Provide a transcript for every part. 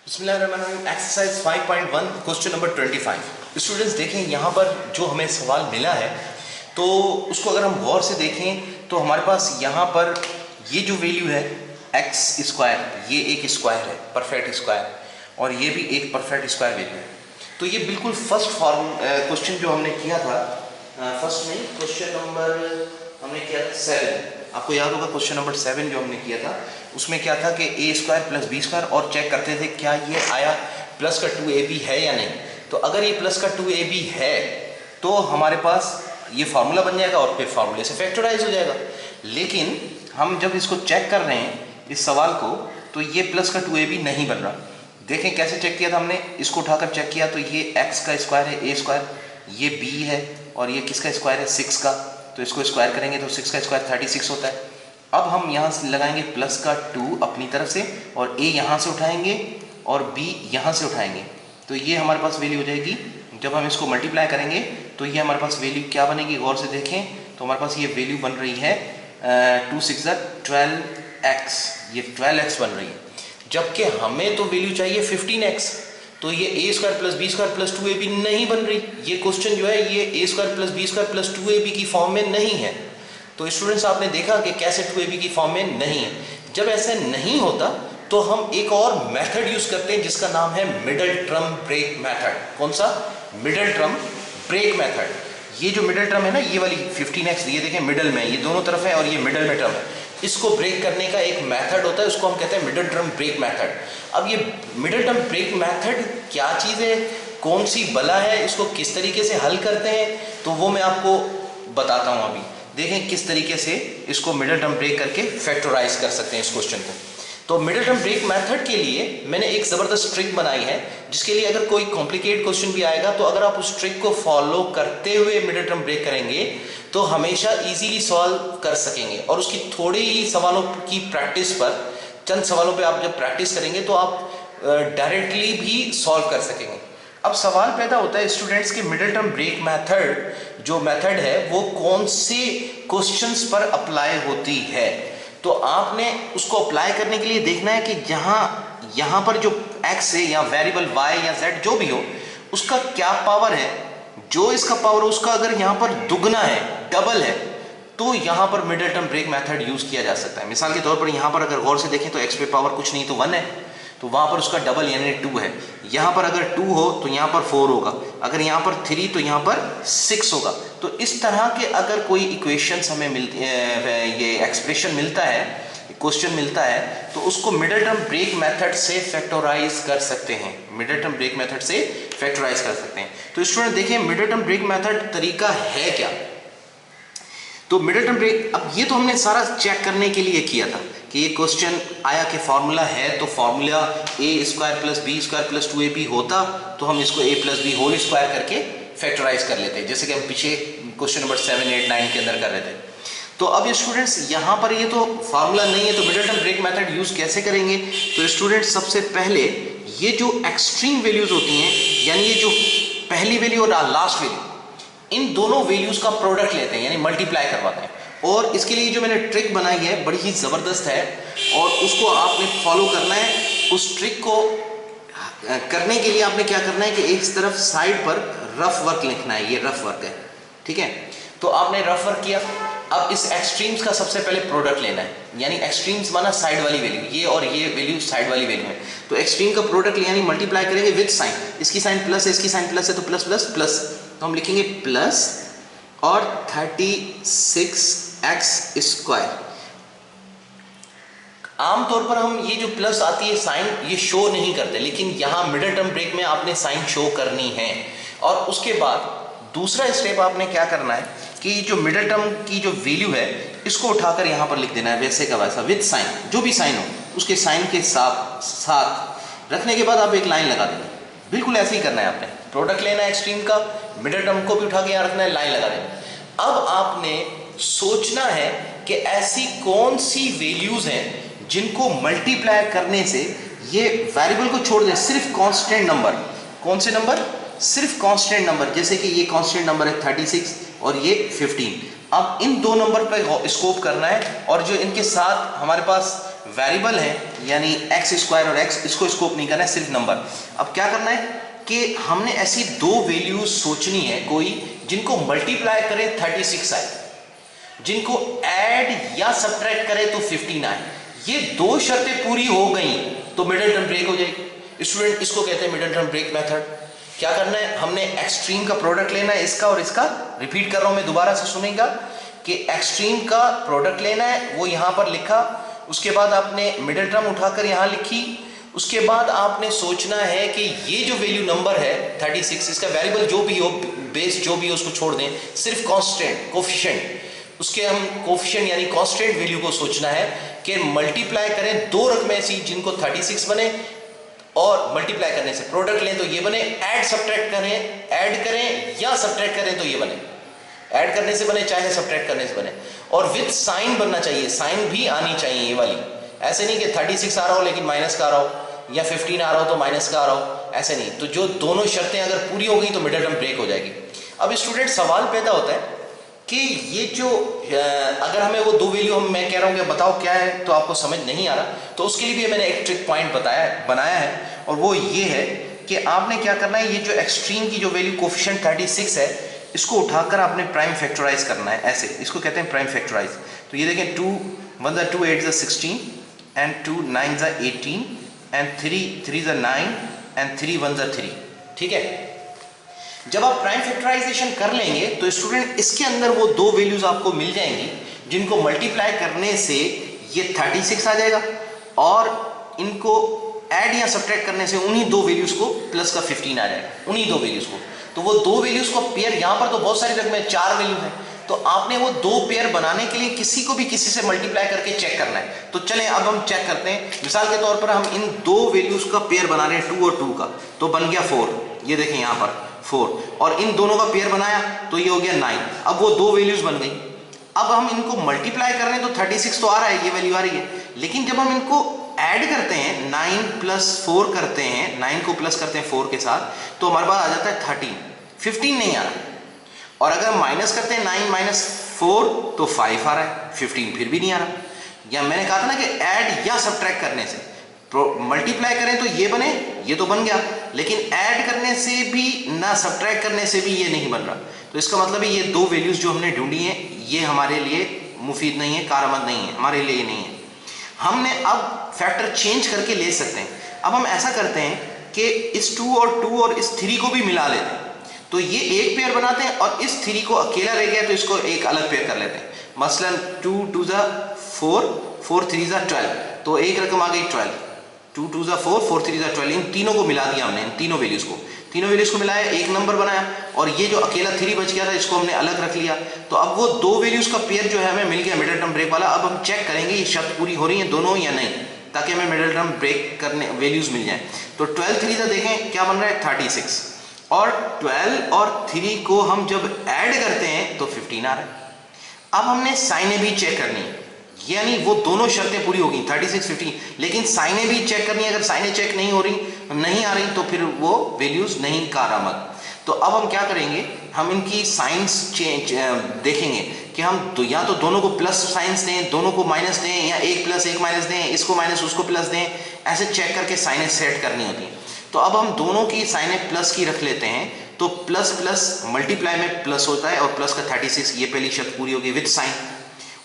बिस्मिल्लाहिर्रहमानिर्रहीम। Exercise 5.1 question number 25। Students देखें, यहाँ पर जो हमें सवाल मिला है तो उसको अगर हम गौर से देखें तो हमारे पास यहाँ पर ये जो वैल्यू है एक्स स्क्वायर, ये एक स्क्वायर है, परफेक्ट स्क्वायर, और ये भी एक परफेक्ट स्क्वायर वैल्यू है। तो ये बिल्कुल फर्स्ट फॉर्म क्वेश्चन जो हमने किया था, फर्स्ट नहीं, क्वेश्चन नंबर हमने किया था 7। आपको याद होगा क्वेश्चन नंबर 7 जो हमने किया था, उसमें क्या था कि ए स्क्वायर प्लस बी स्क्वायर, और चेक करते थे क्या ये आया प्लस का 2ab है या नहीं। तो अगर ये प्लस का 2ab है तो हमारे पास ये फार्मूला बन जाएगा और फिर फार्मूले से फैक्टराइज हो जाएगा। लेकिन हम जब इसको चेक कर रहे हैं इस सवाल को, तो ये प्लस का 2ab नहीं बन रहा। देखें कैसे चेक किया था हमने, इसको उठाकर चेक किया तो ये x का स्क्वायर है a स्क्वायर, ये b है, और ये किसका स्क्वायर है 6 का। तो इसको स्क्वायर करेंगे तो 6 का स्क्वायर 36 होता है। अब हम यहाँ से लगाएंगे प्लस का 2 अपनी तरफ से, और a यहाँ से उठाएंगे और b यहाँ से उठाएंगे, तो ये हमारे पास वैल्यू हो जाएगी। जब हम इसको मल्टीप्लाई करेंगे तो ये हमारे पास वैल्यू क्या बनेगी, गौर से देखें तो हमारे पास ये वैल्यू बन रही है 2 6 12x, ये 12x बन रही है। जबकि हमें तो वैल्यू चाहिए 15x, तो ये a square plus B square plus 2ab नहीं बन रही। ये क्वेश्चन जो है ये a square plus B square plus 2ab की फॉर्म में नहीं है। तो स्टूडेंट्स आपने देखा कि कैसे 2ab की फॉर्म में नहीं है। जब ऐसा नहीं होता तो हम एक और मेथड यूज करते हैं जिसका नाम है मिडल टर्म ब्रेक मेथड। कौन सा? Middle term break method. ये जो मिडल टर्म है ना, ये वाली 15x, ये देखें मिडल में, ये दोनों तरफ है और ये मिडल में टर्म है, इसको ब्रेक करने का एक मेथड होता है, उसको हम कहते हैं मिडल टर्म ब्रेक मेथड। अब ये मिडल टर्म ब्रेक मेथड क्या चीज़ है, कौन सी बला है, इसको किस तरीके से हल करते हैं, तो वो मैं आपको बताता हूँ। अभी देखें किस तरीके से इसको मिडल टर्म ब्रेक करके फैक्टराइज कर सकते हैं इस क्वेश्चन को। तो मिडल टर्म ब्रेक मेथड के लिए मैंने एक ज़बरदस्त ट्रिक बनाई है, जिसके लिए अगर कोई कॉम्प्लिकेटेड क्वेश्चन भी आएगा तो अगर आप उस ट्रिक को फॉलो करते हुए मिडल टर्म ब्रेक करेंगे तो हमेशा इजीली सॉल्व कर सकेंगे। और उसकी थोड़ी ही सवालों की प्रैक्टिस पर, चंद सवालों पे आप जब प्रैक्टिस करेंगे तो आप डायरेक्टली भी सॉल्व कर सकेंगे। अब सवाल पैदा होता है स्टूडेंट्स के मिडल टर्म ब्रेक मेथड जो मेथड है वो कौन से क्वेश्चंस पर अप्लाई होती है। तो आपने उसको अप्लाई करने के लिए देखना है कि यहाँ पर जो x है या वेरिएबल y या z जो भी हो, उसका क्या पावर है। जो इसका पावर है उसका अगर यहाँ पर दुगना है, डबल है, तो यहाँ पर middle term break method use किया जा सकता है। मिसाल के तौर पर यहाँ पर अगर गौर से देखें तो x पे पावर कुछ नहीं तो 1 है, तो वहाँ पर उसका डबल यानी 2 है। यहाँ पर अगर 2 हो तो यहाँ पर 4 होगा, अगर यहाँ पर 3 तो यहाँ पर 6 होगा। तो इस तरह के अगर कोई इक्वेशंस हमें मिलती है, ये एक्सप्रेशन मिलता है, क्वेश्चन मिलता है, तो उसको मिडल टर्म ब्रेक मेथड से फैक्टराइज कर सकते हैं। मिडल टर्म ब्रेक मेथड से फैक्टराइज कर सकते हैं। तो स्टूडेंट देखिए मिडल टर्म ब्रेक मेथड तरीका है क्या। तो मिडल टर्म ब्रेक, अब ये तो हमने सारा चेक करने के लिए किया था कि ये क्वेश्चन आया कि फार्मूला है, तो formula a square plus B square plus 2ab होता तो हम इसको a plus B whole square करके फैक्टराइज कर लेते, जैसे कि हम पीछे क्वेश्चन नंबर 7, 8, 9 के अंदर कर रहे थे। तो अब स्टूडेंट्स यहाँ पर ये तो फार्मूला नहीं है, तो middle term break method use कैसे करेंगे। तो स्टूडेंट्स सबसे पहले ये जो एक्सट्रीम वैल्यूज होती हैं, यानी ये जो पहली वैल्यू और लास्ट वैल्यू, इन दोनों वैल्यूज का प्रोडक्ट लेते हैं, यानी मल्टीप्लाई करवाते हैं। और इसके लिए जो मैंने ट्रिक बनाई है बड़ी ही ज़बरदस्त है और उसको आपने फॉलो करना है। उस ट्रिक को करने के लिए आपने क्या करना है कि एक तरफ साइड पर रफ वर्क लिखना है, ये रफ वर्क है, ठीक है। तो आपने रफ वर्क किया। अब इस एक्सट्रीम्स का सबसे पहले प्रोडक्ट लेना है, यानी एक्सट्रीम्स माना साइड वाली वैल्यू, ये और ये वैल्यू साइड वाली वैल्यू है। तो एक्सट्रीम का प्रोडक्ट यानी मल्टीप्लाई करेंगे विद साइन, इसकी साइन प्लस है, इसकी साइन प्लस है, तो प्लस प्लस प्लस, तो हम लिखेंगे प्लस और 36x स्क्वायर। आमतौर पर हम ये जो प्लस आती है साइन, ये शो नहीं करते, लेकिन यहाँ मिडल टर्म ब्रेक में आपने साइन शो करनी है। और उसके बाद दूसरा स्टेप आपने क्या करना है कि जो मिडल टर्म की जो वैल्यू है इसको उठाकर यहाँ पर लिख देना है, वैसे का वैसा, विद साइन, जो भी साइन हो उसके साइन के साथ रखने के बाद आप एक लाइन लगा देंगे। बिल्कुल ऐसे ही करना है, आपने प्रोडक्ट लेना है एक्सट्रीम का, मिडल टर्म को भी उठा के यहाँ रखना है, लाइन लगा देना। अब आपने सोचना है कि ऐसी कौन सी वैल्यूज हैं जिनको मल्टीप्लाई करने से ये वेरिएबल को छोड़ दें, सिर्फ कांस्टेंट नंबर। कौन से नंबर? सिर्फ कांस्टेंट नंबर, जैसे कि ये कांस्टेंट नंबर है 36 और ये 15। अब इन दो नंबर पर स्कोप करना है और जो इनके साथ हमारे पास वेरिएबल है यानी एक्स स्क्वायर और एक्स, इसको स्कोप नहीं करना है, सिर्फ नंबर। अब क्या करना है कि हमने ऐसी दो वैल्यूज सोचनी है कोई जिनको मल्टीप्लाई करें 36 आए, जिनको ऐड या सब्ट्रैक्ट करें तो 15 आए। ये दो शर्तें पूरी हो गई तो मिडिल टर्म ब्रेक हो जाएगी। स्टूडेंट इसको कहते हैं मिडिल टर्म ब्रेक मेथड। क्या करना है, हमने एक्सट्रीम का प्रोडक्ट लेना है, इसका और इसका। रिपीट कर रहा हूं मैं, दोबारा से सुनेगा कि एक्सट्रीम का प्रोडक्ट लेना है, वो यहां पर लिखा, उसके बाद आपने मिडिल टर्म उठाकर यहां लिखी, उसके बाद आपने सोचना है कि ये जो वैल्यू नंबर है 36, इसका वेरिएबल जो भी हो, बेस जो भी हो, उसको छोड़ दें, सिर्फ कांस्टेंट कोफिशिएंट, उसके हम कोफिशिएंट यानी कांस्टेंट वैल्यू को सोचना है कि मल्टीप्लाई करें दो रकमें ऐसी जिनको 36 बने, और मल्टीप्लाई करने से प्रोडक्ट लें तो ये बने, ऐड सब्ट्रैक्ट करें, ऐड करें या सब्ट्रैक्ट करें तो ये बने, ऐड करने से बने चाहे सब्ट्रैक्ट करने से बने, और विद साइन बनना चाहिए, साइन भी आनी चाहिए ये वाली। ऐसे नहीं कि 36 आ रहा हो लेकिन माइनस का आ रहा हो, या 15 आ रहा हो तो माइनस का आ रहा हो, ऐसे नहीं। तो जो दोनों शर्तें अगर पूरी हो गई तो मिडिल टर्म ब्रेक हो जाएगी। अब स्टूडेंट सवाल पैदा होता है कि ये जो अगर हमें वो दो वैल्यू मैं कह रहा हूँ कि बताओ क्या है, तो आपको समझ नहीं आ रहा, तो उसके लिए भी मैंने एक ट्रिक पॉइंट बनाया है, और वो ये है कि आपने क्या करना है, ये जो एक्सट्रीम की जो वैल्यू कोफिशिएंट 36 है, इसको उठाकर आपने प्राइम फैक्टराइज करना है, ऐसे, इसको कहते हैं प्राइम फैक्टराइज। तो ये देखें, 2 1 ज़ा 2 8 ज़ा 16 एंड 2 9 ज़ा 18 एंड 3 ज़ा 9 एंड 3 1 ज़ा 3, ठीक है। जब आप प्राइम फैक्टराइजेशन कर लेंगे तो स्टूडेंट इसके अंदर वो दो वैल्यूज आपको मिल जाएंगी जिनको मल्टीप्लाई करने से ये 36 आ जाएगा, और इनको ऐड या सब्ट्रैक्ट करने से उन्हीं दो वैल्यूज को प्लस का 15 आ जाएगा, उन्हीं दो वैल्यूज को। तो वो दो वैल्यूज को पेयर, यहां पर तो बहुत सारी रकमें 4 वैल्यू है, तो आपने वो दो पेयर बनाने के लिए किसी को भी किसी से मल्टीप्लाई करके चेक करना है। तो चलें अब हम चेक करते हैं। मिसाल के तौर पर हम इन दो वैल्यूज का पेयर बना रहे हैं, 2 और 2 का, तो बन गया 4, ये देखें यहां पर 4, और इन दोनों का पेयर बनाया तो ये हो गया 9। अब वो दो वैल्यूज बन गई। अब हम इनको मल्टीप्लाई कर रहे हैं तो 36 तो आ रहा है, ये वैल्यू आ रही है, लेकिन जब हम इनको ऐड करते हैं, 9 + 4 करते हैं, 9 को प्लस करते हैं 4 के साथ, तो हमारे पास आ जाता है 13, 15 नहीं आ रहा। और अगर माइनस करते हैं 9 - 4 तो 5 आ रहा है, 15 फिर भी नहीं आ रहा। या मैंने कहा था ना कि ऐड या सब्ट्रैक्ट करने से, मल्टीप्लाई करें तो ये बने, ये तो बन गया, लेकिन ऐड करने से भी ना सब्ट्रैक्ट करने से भी ये नहीं बन रहा। तो इसका मतलब है ये दो वैल्यूज जो हमने ढूंढी हैं ये हमारे लिए मुफीद नहीं है, कारआमद नहीं है, हमारे लिए ये नहीं है। हमने अब फैक्टर चेंज करके ले सकते हैं। अब हम ऐसा करते हैं कि इस 2 और इस 3 को भी मिला लेते हैं, तो ये एक पेयर बनाते हैं, और इस 3 को अकेला रह गया तो इसको एक अलग पेयर कर लेते हैं। मसलन 2 2 ज़ा 4, 4 3 ज़ा 12, तो एक रकम आ गई 12, 2 2 ज़ा 4, 4 3 ज़ा 12, इन तीनों को मिला दिया हमने, इन तीनों वैल्यूज को मिलाया, एक नंबर बनाया, और ये जो अकेला 3 बच गया था इसको हमने अलग रख लिया। तो अब वो दो वैल्यूज का पेयर जो है हमें मिल गया, मिडिल टर्म ब्रेक वाला। अब हम चेक करेंगे ये शर्त पूरी हो रही है दोनों या नहीं, ताकि हमें मिडिल टर्म ब्रेक करने वैल्यूज मिल जाए। तो 12 3 ज़ा देखें क्या बन रहा है, 36, और 12 और 3 को हम जब ऐड करते हैं तो 15 आ रहा है। अब हमने साइनें भी चेक करनी है, यानी वो दोनों शर्तें पूरी हो गई, 36 15, लेकिन साइनें भी चेक करनी है। अगर साइनें चेक नहीं आ रही तो फिर वो वैल्यूज नहीं कारआमद। तो अब हम क्या करेंगे, हम इनकी साइंस देखेंगे कि हम या तो दोनों को प्लस साइंस दें, दोनों को माइनस दें, या एक प्लस एक माइनस दें, इसको माइनस उसको प्लस दें, ऐसे चेक करके साइनें सेट करनी होती हैं। तो अब हम दोनों की साइनें प्लस की रख लेते हैं, तो प्लस प्लस मल्टीप्लाई में प्लस होता है, और प्लस का 36, ये पहली शर्त पूरी होगी विद साइन।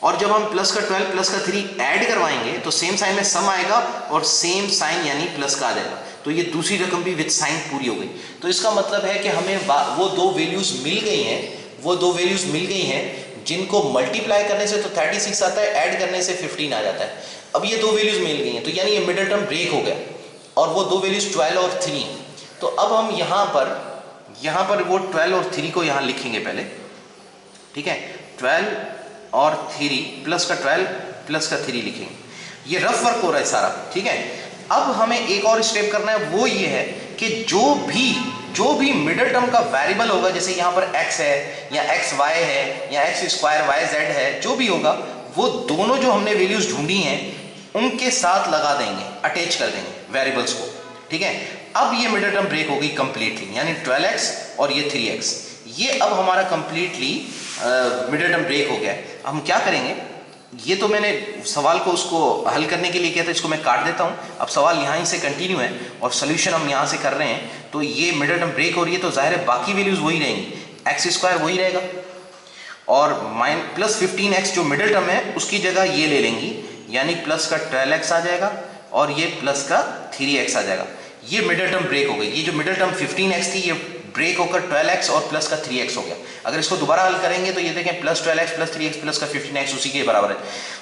और जब हम प्लस का 12 प्लस का 3 ऐड करवाएंगे तो सेम साइन में सम आएगा, और सेम साइन यानी प्लस का आ जाएगा, तो ये दूसरी रकम भी विद साइन पूरी हो गई। तो इसका मतलब है कि हमें वो दो वैल्यूज मिल गई हैं, जिनको मल्टीप्लाई करने से तो 36 आता है, ऐड करने से 15 आ जाता है। अब ये दो वैल्यूज मिल गई हैं, तो यानी ये मिडिल टर्म ब्रेक हो गया, और वो दो वैल्यूज 12 और 3। तो अब हम यहाँ पर वो 12 और 3 को यहाँ लिखेंगे पहले, ठीक है, 12 और 3 प्लस का 12 प्लस का 3 लिखेंगे। ये रफ वर्क हो रहा है सारा, ठीक है। अब हमें एक और स्टेप करना है, वो ये है कि जो भी मिडिल टर्म का वेरिएबल होगा, जैसे यहाँ पर x है या xy है या x स्क्वायर yz है, जो भी होगा, वो दोनों जो हमने वैल्यूज ढूंढी हैं उनके साथ लगा देंगे, अटैच कर देंगे वेरिएबल्स को, ठीक है। अब ये मिडिल टर्म ब्रेक हो गई कंप्लीटली, यानी 12x और ये 3x, ये अब हमारा कंप्लीटली मिडिल टर्म ब्रेक हो गया है। हम क्या करेंगे, ये तो मैंने सवाल को उसको हल करने के लिए किया था, इसको मैं काट देता हूँ। अब सवाल यहाँ से कंटिन्यू है और सोल्यूशन हम यहाँ से कर रहे हैं। तो ये मिडिल टर्म ब्रेक हो रही है, तो जाहिर है बाकी वैल्यूज वही रहेंगी, एक्स स्क्वायर वही रहेगा और प्लस 15x जो मिडिल टर्म है उसकी जगह ये ले लेंगी, यानी प्लस का 12x आ जाएगा और ये प्लस का 3x आ जाएगा। ये मिडिल टर्म ब्रेक हो गई। ये जो मिडिल टर्म 15x थी ये ब्रेक होकर 12x और प्लस का 3x हो गया। अगर इसको दोबारा हल करेंगे तो ये देखें plus 12x plus 3x plus का 15x उसी के बराबर है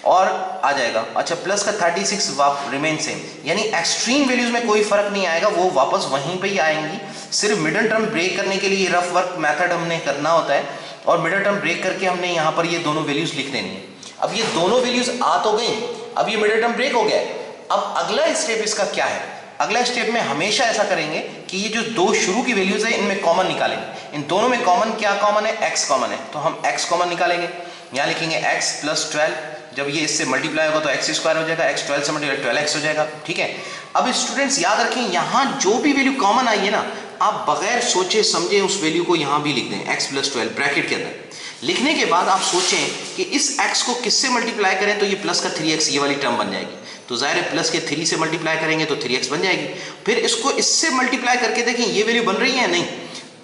और आ जाएगा। अच्छा, प्लस का 36 रिमेन सेम, यानी एक्सट्रीम वैल्यूज में कोई फर्क नहीं आएगा, वो वापस वहीं पे ही आएंगी। सिर्फ मिडिल टर्म ब्रेक करने के लिए रफ वर्क मेथड हमने करना होता है और मिडिल टर्म ब्रेक करके हमने यहाँ पर ये दोनों वैल्यूज लिख देनी है। अब ये दोनों वैल्यूज आ तो गई, अब ये मिडिल टर्म ब्रेक हो गया है। अब अगला स्टेप इसका क्या है? अगला स्टेप में हमेशा ऐसा करेंगे कि ये जो दो शुरू की वैल्यूज है इनमें कॉमन निकालेंगे। इन दोनों में कॉमन क्या कॉमन है? x कॉमन है, तो हम x कॉमन निकालेंगे। यहाँ लिखेंगे x प्लस 12, जब ये इससे मल्टीप्लाई होगा तो x स्क्वायर हो जाएगा, x 12 से मल्टीप्लाई 12x हो जाएगा। ठीक है, अब स्टूडेंट्स याद रखें यहाँ जो भी वैल्यू कॉमन आई है ना, आप बगैर सोचे समझे उस वैल्यू को यहाँ भी लिख दें, x प्लस 12 ब्रैकेट के अंदर। लिखने के बाद आप सोचें कि इस x को किससे मल्टीप्लाई करें तो ये प्लस का 3x ये वाली टर्म बन जाएगी। तो जाहिर है प्लस के 3 से मल्टीप्लाई करेंगे तो 3x बन जाएगी। फिर इसको इससे मल्टीप्लाई करके देखें ये वैल्यू बन रही है नहीं,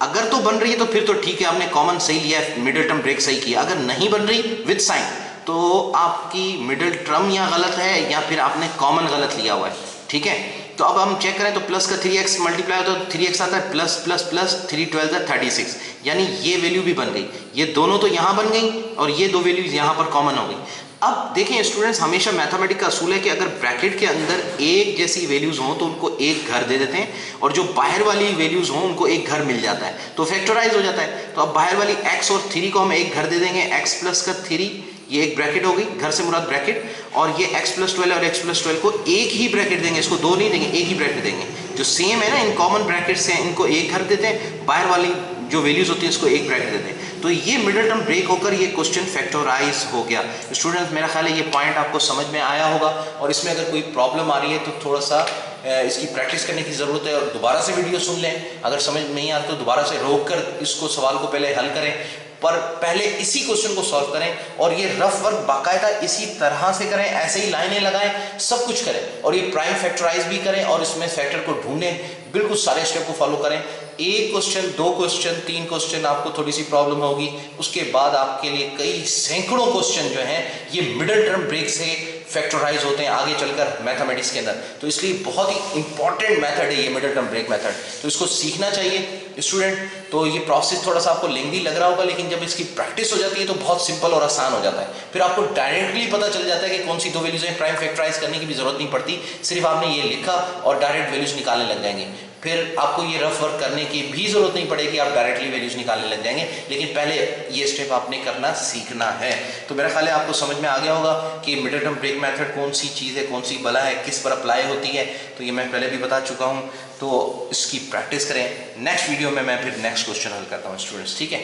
अगर तो बन रही है तो फिर तो ठीक है, आपने कॉमन सही लिया है, मिडिल टर्म ब्रेक सही किया। अगर नहीं बन रही विद साइन तो आपकी मिडिल टर्म यहाँ गलत है या फिर आपने कॉमन गलत लिया हुआ है। ठीक है, तो अब हम चेक करें तो प्लस का 3x मल्टीप्लाई होता है तो 3x आता है, प्लस प्लस प्लस 3 12 36, यानी ये वैल्यू भी बन गई। ये दोनों तो यहाँ बन गई और ये दो वैल्यूज यहाँ पर कॉमन हो गई। अब देखें स्टूडेंट्स, हमेशा मैथमेटिक्स का असूल है कि अगर ब्रैकेट के अंदर एक जैसी वैल्यूज हों तो उनको एक घर दे देते हैं और जो बाहर वाली वैल्यूज हों उनको एक घर मिल जाता है, तो फैक्टराइज हो जाता है। तो अब बाहर वाली x और 3 को हम एक घर दे देंगे, x प्लस का 3, ये एक ब्रैकेट हो गई, घर से मुराद ब्रैकेट, और ये x प्लस 12 और x प्लस 12 को एक ही ब्रैकेट देंगे, इसको दो नहीं देंगे, एक ही ब्रैकेट देंगे। जो सेम है ना, इन कॉमन ब्रैकेट्स हैं इनको एक घर देते हैं, बाहर वाली जो वैल्यूज होती है इसको एक ब्रैकेट देते हैं। तो ये मिडिल टर्म ब्रेक होकर ये क्वेश्चन फैक्टराइज हो गया। स्टूडेंट्स मेरा ख्याल है ये पॉइंट आपको समझ में आया होगा और इसमें अगर कोई प्रॉब्लम आ रही है तो थोड़ा सा इसकी प्रैक्टिस करने की ज़रूरत है और दोबारा से वीडियो सुन लें। अगर समझ नहीं आता तो दोबारा से रोक कर इसको सवाल को पहले हल करें, पर पहले इसी क्वेश्चन को सॉल्व करें और ये रफ वर्क बाकायदा इसी तरह से करें, ऐसे ही लाइनें लगाएं, सब कुछ करें और ये प्राइम फैक्टराइज भी करें और इसमें फैक्टर को ढूंढें, बिल्कुल सारे स्टेप को फॉलो करें। एक क्वेश्चन, दो क्वेश्चन, तीन क्वेश्चन आपको थोड़ी सी प्रॉब्लम होगी, उसके बाद आपके लिए कई सैकड़ों क्वेश्चन जो हैं ये मिडिल टर्म ब्रेक से फैक्टराइज होते हैं आगे चलकर मैथमेटिक्स के अंदर। तो इसलिए बहुत ही इंपॉर्टेंट मेथड है ये मिडिल टर्म ब्रेक मेथड, तो इसको सीखना चाहिए स्टूडेंट। तो ये प्रोसेस थोड़ा सा आपको लेंथी लग रहा होगा, लेकिन जब इसकी प्रैक्टिस हो जाती है तो बहुत सिंपल और आसान हो जाता है। फिर आपको डायरेक्टली पता चल जाता है कि कौन सी दो वैल्यूज हैं, प्राइम फैक्टराइज करने की भी जरूरत नहीं पड़ती, सिर्फ आपने ये लिखा और डायरेक्ट वैल्यूज निकालने लग जाएंगे। फिर आपको ये रफ वर्क करने की भी जरूरत नहीं पड़ेगी, आप डायरेक्टली वैल्यूज निकालने लग जाएंगे, लेकिन पहले ये स्टेप आपने करना सीखना है। तो मेरा ख्याल है आपको समझ में आ गया होगा कि मिडिल टर्म ब्रेक मेथड कौन सी चीज़ है, कौन सी बला है, किस पर अप्लाई होती है, तो ये मैं पहले भी बता चुका हूँ। तो इसकी प्रैक्टिस करें। नेक्स्ट वीडियो में मैं फिर नेक्स्ट क्वेश्चन हल करता हूँ स्टूडेंट्स, ठीक है।